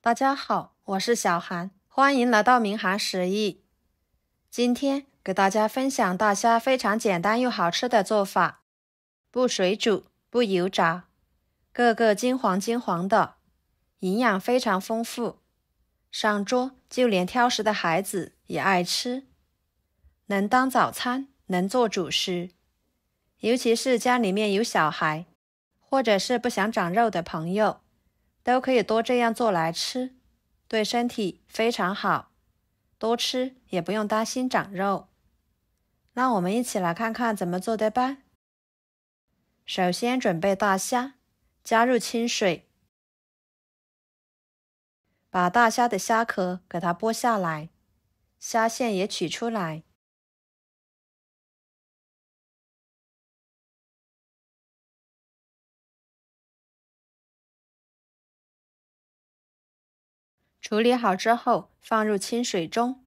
大家好，我是小韩，欢迎来到明涵食艺。今天给大家分享大虾非常简单又好吃的做法，不水煮，不油炸，个个金黄金黄的，营养非常丰富，上桌就连挑食的孩子也爱吃，能当早餐，能做主食，尤其是家里面有小孩，或者是不想长肉的朋友，都可以多这样做来吃，对身体非常好，多吃也不用担心长肉。那我们一起来看看怎么做的吧。首先准备大虾，加入清水，把大虾的虾壳给它剥下来，虾线也取出来。处理好之后，放入清水中，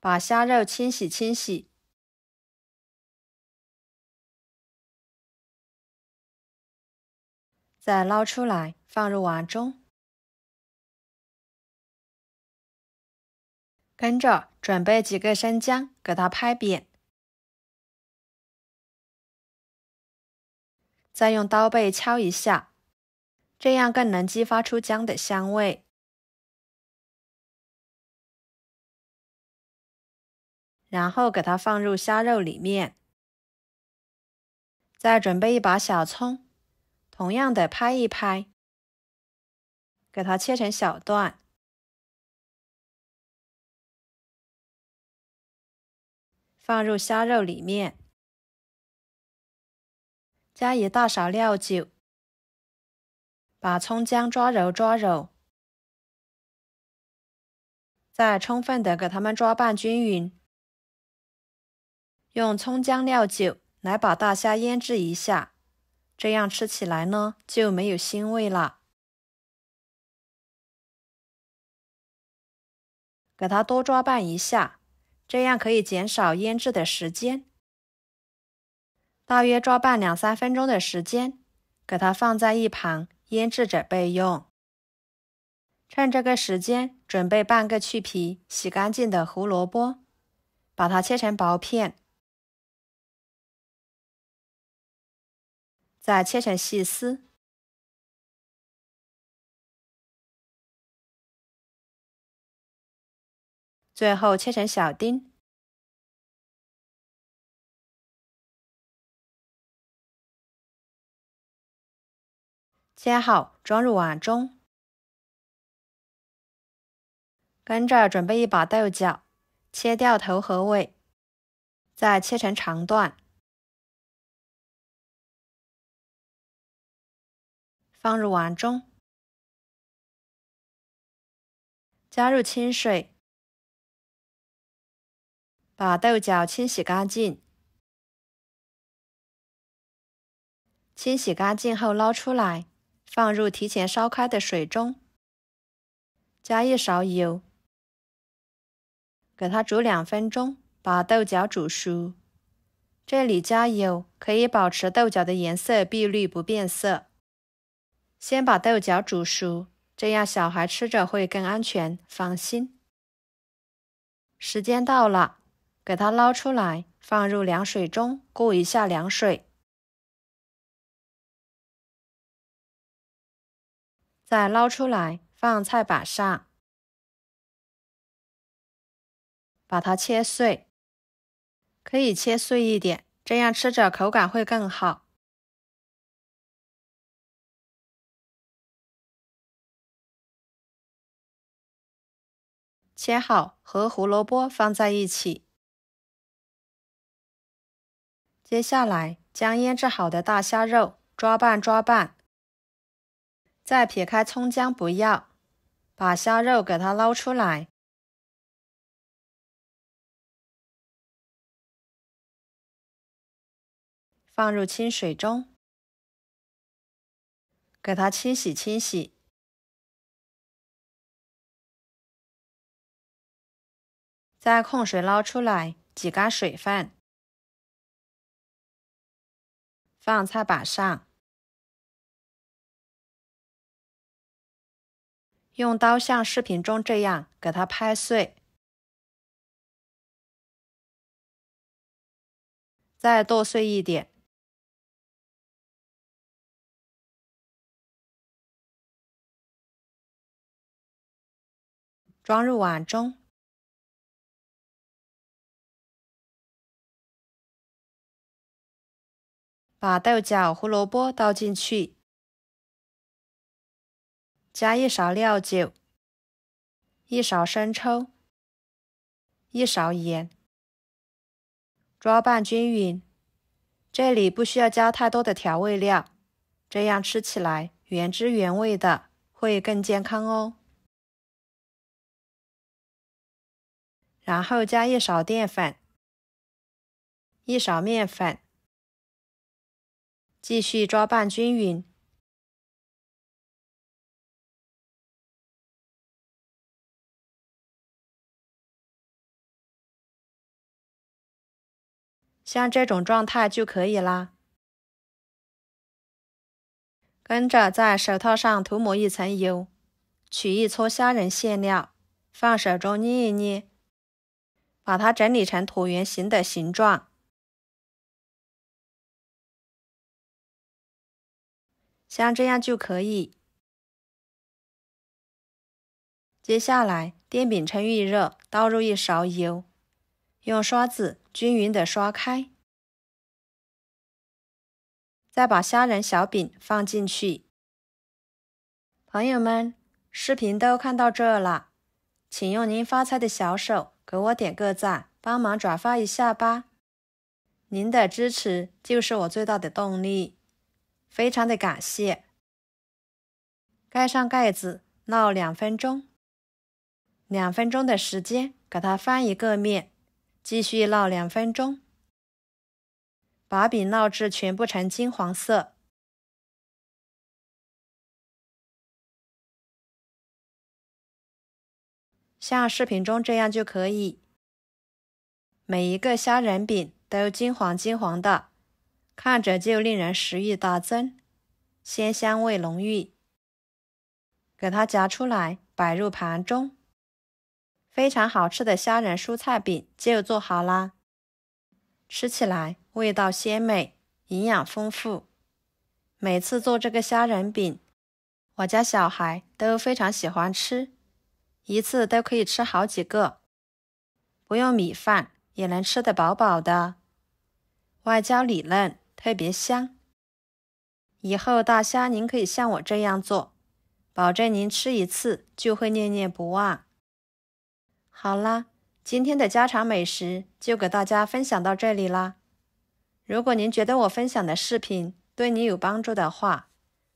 把虾肉清洗，再捞出来，放入碗中。跟着准备几个生姜，给它拍扁，再用刀背敲一下，这样更能激发出姜的香味。然后给它放入虾肉里面，再准备一把小葱，同样的拍一拍，给它切成小段，放入虾肉里面，加一大勺料酒，把葱姜抓揉，再充分的给它们抓拌均匀。用葱姜料酒来把大虾腌制一下，这样吃起来呢就没有腥味了。给它多抓拌一下，这样可以减少腌制的时间。大约抓拌2-3分钟的时间，给它放在一旁腌制着备用。趁这个时间，准备半个去皮、洗干净的胡萝卜，把它切成薄片，再切成细丝。最后切成小丁。切好，装入碗中。跟着准备一把豆角，切掉头和尾，再切成长段，放入碗中，加入清水，把豆角清洗干净。清洗干净后捞出来，放入提前烧开的水中，加一勺油，给它煮2分钟，把豆角煮熟。这里加油可以保持豆角的颜色碧绿不变色。先把豆角煮熟，这样小孩吃着会更安全放心。时间到了，给它捞出来，放入凉水中过一下凉水，再捞出来放菜板上，把它切碎，可以切碎一点，这样吃着口感会更好。切好和胡萝卜放在一起。接下来将腌制好的大虾肉抓拌，再撇开葱姜不要，把虾肉给它捞出来，放入清水中，给它清洗，再控水捞出来，挤干水分，放菜板上，用刀像视频中这样给它拍碎，再剁碎一点，装入碗中。把豆角、胡萝卜倒进去，加1勺料酒、1勺生抽、1勺盐，抓拌均匀。这里不需要加太多的调味料，这样吃起来原汁原味的，会更健康哦。然后加1勺淀粉、1勺面粉，继续抓拌均匀。像这种状态就可以啦。跟着在手套上涂抹1层油，取一撮虾仁馅料，放手中捏一捏，把它整理成椭圆形的形状。像这样就可以。接下来电饼趁预热，倒入1勺油，用刷子均匀地刷开，再把虾仁小饼放进去。朋友们，视频都看到这了，请用您发财的小手给我点个赞，帮忙转发一下吧。您的支持就是我最大的动力，非常的感谢。盖上盖子，烙2分钟。2分钟的时间，给它翻一个面，继续烙2分钟。把饼烙至全部呈金黄色。像视频中这样就可以。每一个虾仁饼都金黄金黄的，看着就令人食欲大增，鲜香味浓郁。给它夹出来，摆入盘中。非常好吃的虾仁蔬菜饼就做好啦，吃起来味道鲜美，营养丰富。每次做这个虾仁饼，我家小孩都非常喜欢吃，一次都可以吃好几个，不用米饭也能吃得饱饱的，外焦里嫩，特别香。以后大虾您可以像我这样做，保证您吃一次就会念念不忘。好啦，今天的家常美食就给大家分享到这里啦。如果您觉得我分享的视频对你有帮助的话，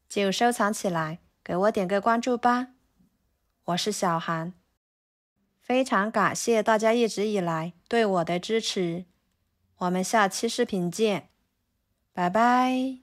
就收藏起来，给我点个关注吧。我是小韩，非常感谢大家一直以来对我的支持。我们下期视频见，拜拜。